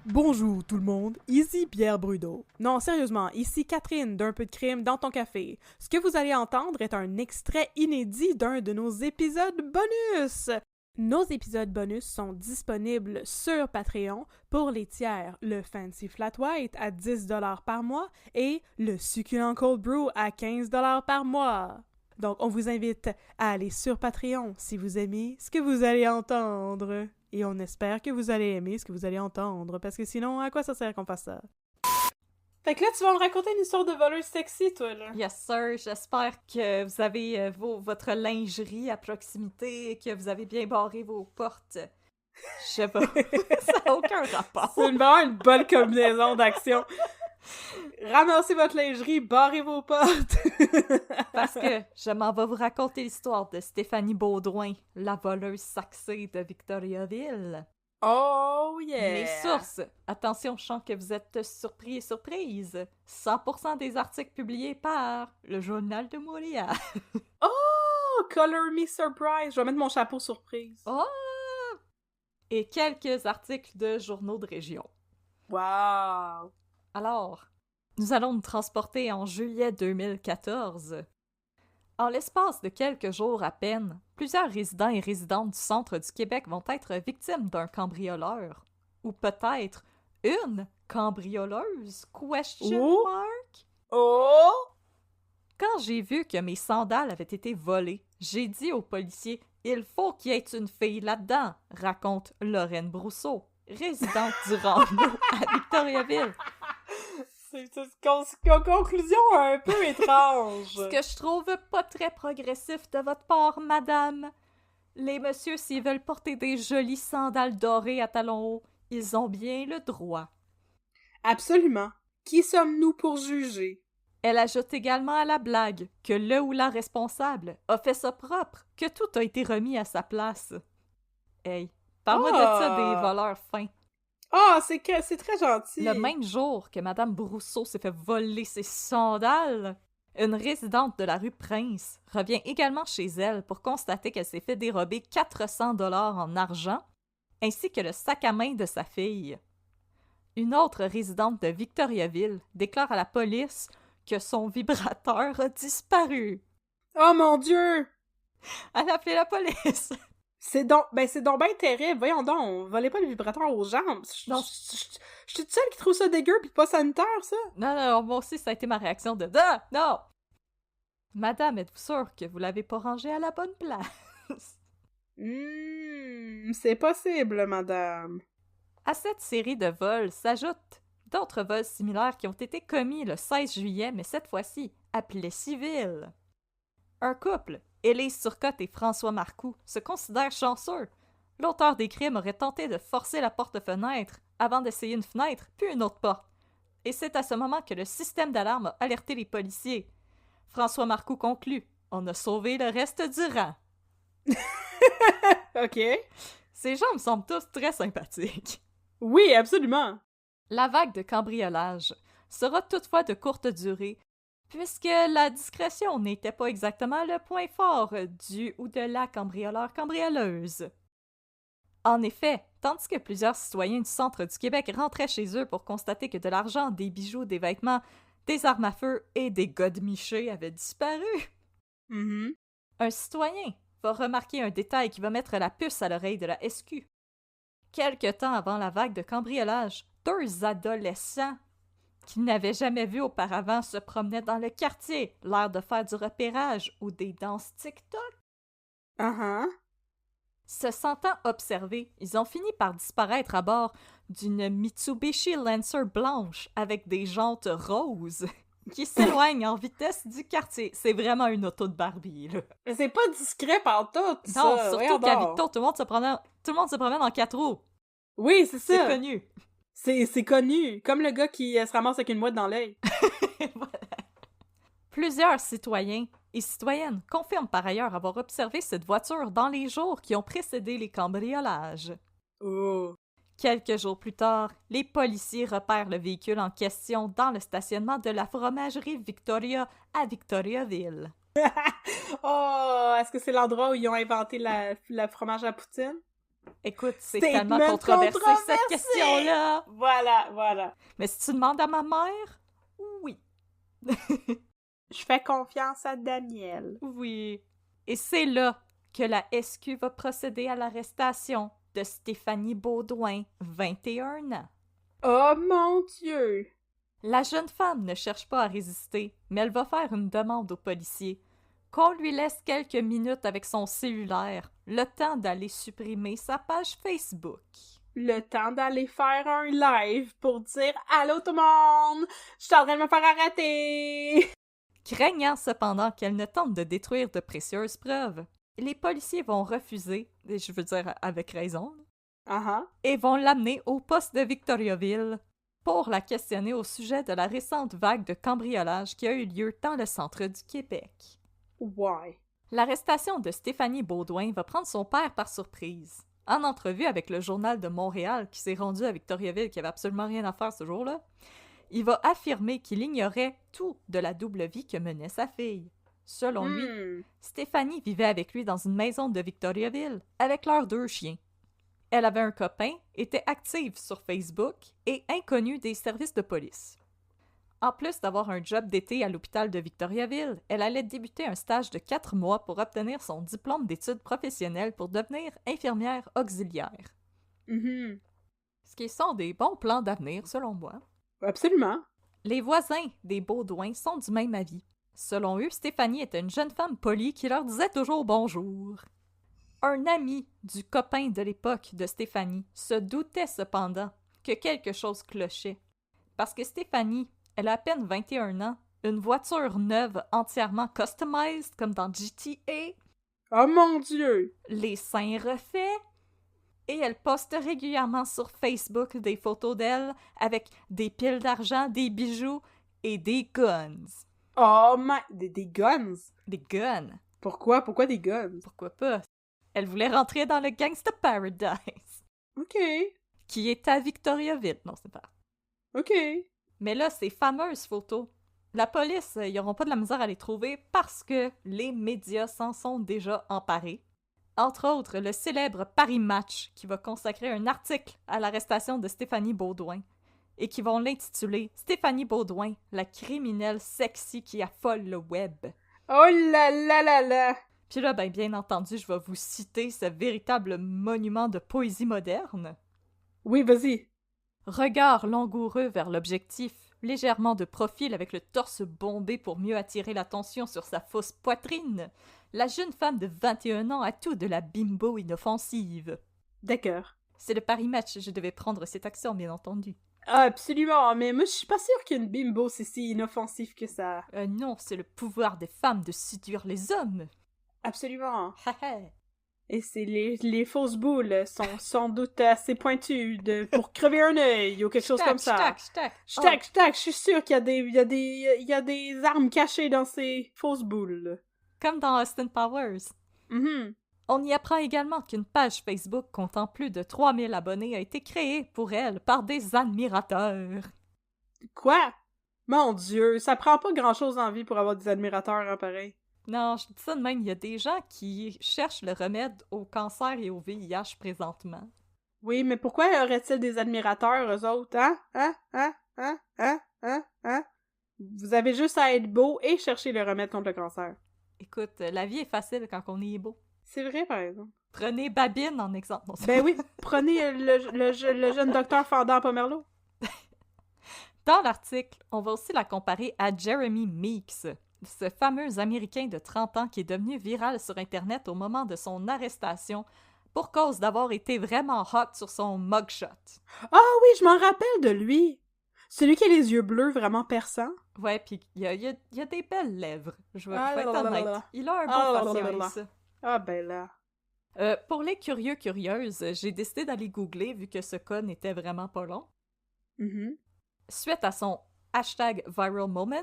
Bonjour tout le monde, ici Pierre Brudeau. Non, sérieusement, ici Catherine d'Un peu de crime dans ton café. Ce que vous allez entendre est un extrait inédit d'un de nos épisodes bonus. Nos épisodes bonus sont disponibles sur Patreon pour les tiers, le Fancy Flat White à 10$ par mois et le Succulent Cold Brew à 15$ par mois. Donc, on vous invite à aller sur Patreon si vous aimez ce que vous allez entendre. Et on espère que vous allez aimer ce que vous allez entendre, parce que sinon, à quoi ça sert qu'on fasse ça? Fait que là, tu vas me raconter une histoire de voleuse sexy, toi, là. Yes, sir. J'espère que vous avez votre lingerie à proximité et que vous avez bien barré vos portes. Je sais pas. Ça n'a aucun rapport. C'est vraiment une bonne combinaison d'action. Ramassez votre lingerie, barrez vos portes. Parce que je m'en vais vous raconter l'histoire de Stéphanie Baudouin, la voleuse saxée de Victoriaville. Oh yeah! Mes sources, attention, je sens que vous êtes surpris et surprises. 100% des articles publiés par le Journal de Montréal. Oh! Color me surprise! Je vais mettre mon chapeau surprise. Oh! Et quelques articles de journaux de région. Wow! Alors, nous allons nous transporter en juillet 2014. En l'espace de quelques jours à peine, plusieurs résidents et résidentes du centre du Québec vont être victimes d'un cambrioleur. Ou peut-être une cambrioleuse? Question mark? Oh! Quand j'ai vu que mes sandales avaient été volées, j'ai dit aux policiers « Il faut qu'il y ait une fille là-dedans », raconte Lorraine Brousseau, résidente du Rando à Victoriaville. C'est une conclusion un peu étrange. Ce que je trouve pas très progressif de votre part, madame. Les messieurs, s'ils veulent porter des jolies sandales dorées à talons hauts, ils ont bien le droit. Absolument. Qui sommes-nous pour juger? Elle ajoute également à la blague que le ou la responsable a fait ça propre, que tout a été remis à sa place. Hey, parle-moi de ça des voleurs fins. Ah, c'est très gentil. Le même jour que Madame Brousseau s'est fait voler ses sandales, une résidente de la rue Prince revient également chez elle pour constater qu'elle s'est fait dérober 400$ en argent, ainsi que le sac à main de sa fille. Une autre résidente de Victoriaville déclare à la police que son vibrateur a disparu. Oh mon Dieu! Elle a appelé la police. C'est donc ben terrible. Voyons donc, volez pas le vibrateur aux jambes. Non. Je suis toute seule qui trouve ça dégueu pis pas sanitaire, ça? Non, moi aussi, ça a été ma réaction de « Ah, non! » Madame, êtes-vous sûre que vous l'avez pas rangé à la bonne place? C'est possible, madame. À cette série de vols s'ajoutent d'autres vols similaires qui ont été commis le 16 juillet, mais cette fois-ci à Plessisville. Un couple, Élise Turcotte et François Marcoux, se considèrent chanceux. L'auteur des crimes aurait tenté de forcer la porte-fenêtre avant d'essayer une fenêtre, puis une autre porte. Et c'est à ce moment que le système d'alarme a alerté les policiers. François Marcoux conclut « On a sauvé le reste du rang. » OK. Ces gens me semblent tous très sympathiques. Oui, absolument. La vague de cambriolage sera toutefois de courte durée, puisque la discrétion n'était pas exactement le point fort du ou de la cambrioleuse. En effet, tandis que plusieurs citoyens du centre du Québec rentraient chez eux pour constater que de l'argent, des bijoux, des vêtements, des armes à feu et des godemichés avaient disparu, un citoyen va remarquer un détail qui va mettre la puce à l'oreille de la SQ. Quelque temps avant la vague de cambriolage, 2 adolescents qui n'avaient jamais vu auparavant se promenaient dans le quartier, l'air de faire du repérage ou des danses TikTok. Se sentant observés, ils ont fini par disparaître à bord d'une Mitsubishi Lancer blanche avec des jantes roses qui s'éloigne en vitesse du quartier. C'est vraiment une auto de Barbie, là. Mais c'est pas discret partout, ça. Non, surtout qu'à Victo, tout le monde se promène en 4 roues. Oui, c'est ça. C'est connu. C'est connu. Comme le gars qui se ramasse avec une mouette dans l'œil. Voilà. Plusieurs citoyens et citoyennes confirment par ailleurs avoir observé cette voiture dans les jours qui ont précédé les cambriolages. Oh. Quelques jours plus tard, les policiers repèrent le véhicule en question dans le stationnement de la fromagerie Victoria à Victoriaville. Oh, est-ce que c'est l'endroit où ils ont inventé la fromage à poutine? Écoute, c'est Statement tellement controversé controversé! cette question-là! Voilà. Mais si tu demandes à ma mère, oui. Je fais confiance à Daniel. Oui. Et c'est là que la SQ va procéder à l'arrestation de Stéphanie Baudouin, 21 ans. Oh mon Dieu! La jeune femme ne cherche pas à résister, mais elle va faire une demande aux policiers qu'on lui laisse quelques minutes avec son cellulaire, le temps d'aller supprimer sa page Facebook. Le temps d'aller faire un live pour dire « Allô tout le monde! Je suis en train de me faire arrêter! » Craignant cependant qu'elle ne tente de détruire de précieuses preuves, les policiers vont refuser, et je veux dire avec raison, et vont l'amener au poste de Victoriaville pour la questionner au sujet de la récente vague de cambriolage qui a eu lieu dans le centre du Québec. Ouais. L'arrestation de Stéphanie Baudouin va prendre son père par surprise. En entrevue avec le Journal de Montréal, qui s'est rendu à Victoriaville, qui avait absolument rien à faire ce jour-là, il va affirmer qu'il ignorait tout de la double vie que menait sa fille. Selon lui, Stéphanie vivait avec lui dans une maison de Victoriaville, avec leurs 2 chiens. Elle avait un copain, était active sur Facebook et inconnue des services de police. En plus d'avoir un job d'été à l'hôpital de Victoriaville, elle allait débuter un stage de 4 mois pour obtenir son diplôme d'études professionnelles pour devenir infirmière auxiliaire. Ce qui sont des bons plans d'avenir, selon moi. Absolument. Les voisins des Baudouin sont du même avis. Selon eux, Stéphanie était une jeune femme polie qui leur disait toujours bonjour. Un ami du copain de l'époque de Stéphanie se doutait cependant que quelque chose clochait. Parce que Stéphanie, elle a à peine 21 ans, une voiture neuve entièrement customized comme dans GTA. Oh mon Dieu! Les seins refaits. Et elle poste régulièrement sur Facebook des photos d'elle avec des piles d'argent, des bijoux et des guns. Oh my... Des guns? Des guns. Pourquoi? Pourquoi des guns? Pourquoi pas? Elle voulait rentrer dans le Gangsta Paradise. OK. Qui est à Victoriaville. Non, c'est pas. OK. Mais là, ces fameuses photos, la police, ils n'auront pas de la misère à les trouver parce que les médias s'en sont déjà emparés. Entre autres, le célèbre Paris Match, qui va consacrer un article à l'arrestation de Stéphanie Baudouin et qui vont l'intituler « Stéphanie Baudouin, la criminelle sexy qui affole le web ». Oh là là là là! Puis là, ben, bien entendu, je vais vous citer ce véritable monument de poésie moderne. Oui, vas-y. Regard langoureux vers l'objectif, légèrement de profil avec le torse bombé pour mieux attirer l'attention sur sa fausse poitrine, la jeune femme de 21 ans a tout de la bimbo inoffensive. D'accord. C'est le Paris Match, je devais prendre cette action, bien entendu. Absolument, mais moi je suis pas sûre qu'une bimbo c'est si inoffensif que ça. Non, c'est le pouvoir des femmes de séduire les hommes. Absolument. Haha. Et c'est les fausses boules sont sans doute assez pointues pour crever un œil ou quelque chose comme ça. Je suis sûre qu'il y a des armes cachées dans ces fausses boules. Comme dans Austin Powers. On y apprend également qu'une page Facebook comptant plus de 3000 abonnés a été créée pour elle par des admirateurs. Quoi? Mon Dieu, ça prend pas grand-chose en vie pour avoir des admirateurs, hein, pareil. Non, je dis ça de même, il y a des gens qui cherchent le remède au cancer et au VIH présentement. Oui, mais pourquoi auraient-ils des admirateurs, eux autres, hein? Vous avez juste à être beau et chercher le remède contre le cancer. Écoute, la vie est facile quand on est beau. C'est vrai, par exemple. Prenez Babine en exemple. Non, ben oui, prenez le jeune docteur Fendant Pomerleau. Dans l'article, on va aussi la comparer à Jeremy Meeks, ce fameux Américain de 30 ans qui est devenu viral sur Internet au moment de son arrestation pour cause d'avoir été vraiment hot sur son mugshot. Ah oui, je m'en rappelle de lui! Celui qui a les yeux bleus vraiment perçants. Ouais, pis il y a des belles lèvres, je vais être honnête. Il a un beau faciès. Ah ben là. Pour les curieuses, j'ai décidé d'aller googler vu que ce cas n'était vraiment pas long. Suite à son hashtag viral moment,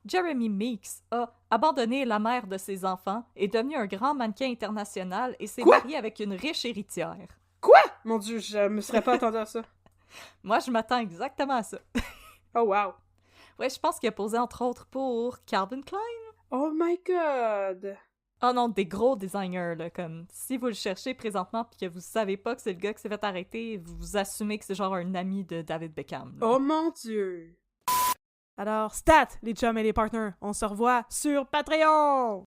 Jeremy Meeks a abandonné la mère de ses enfants, est devenu un grand mannequin international et s'est Quoi? marié avec une riche héritière. Quoi? Mon Dieu, je me serais pas attendu à ça. Moi, je m'attends exactement à ça. Oh wow. Ouais, je pense qu'il a posé entre autres pour Calvin Klein. Oh my god. Oh non, des gros designers, là, comme si vous le cherchez présentement puis que vous savez pas que c'est le gars qui s'est fait arrêter, vous assumez que c'est genre un ami de David Beckham. Là. Oh mon Dieu. Alors, stat, les chums et les partners, on se revoit sur Patreon!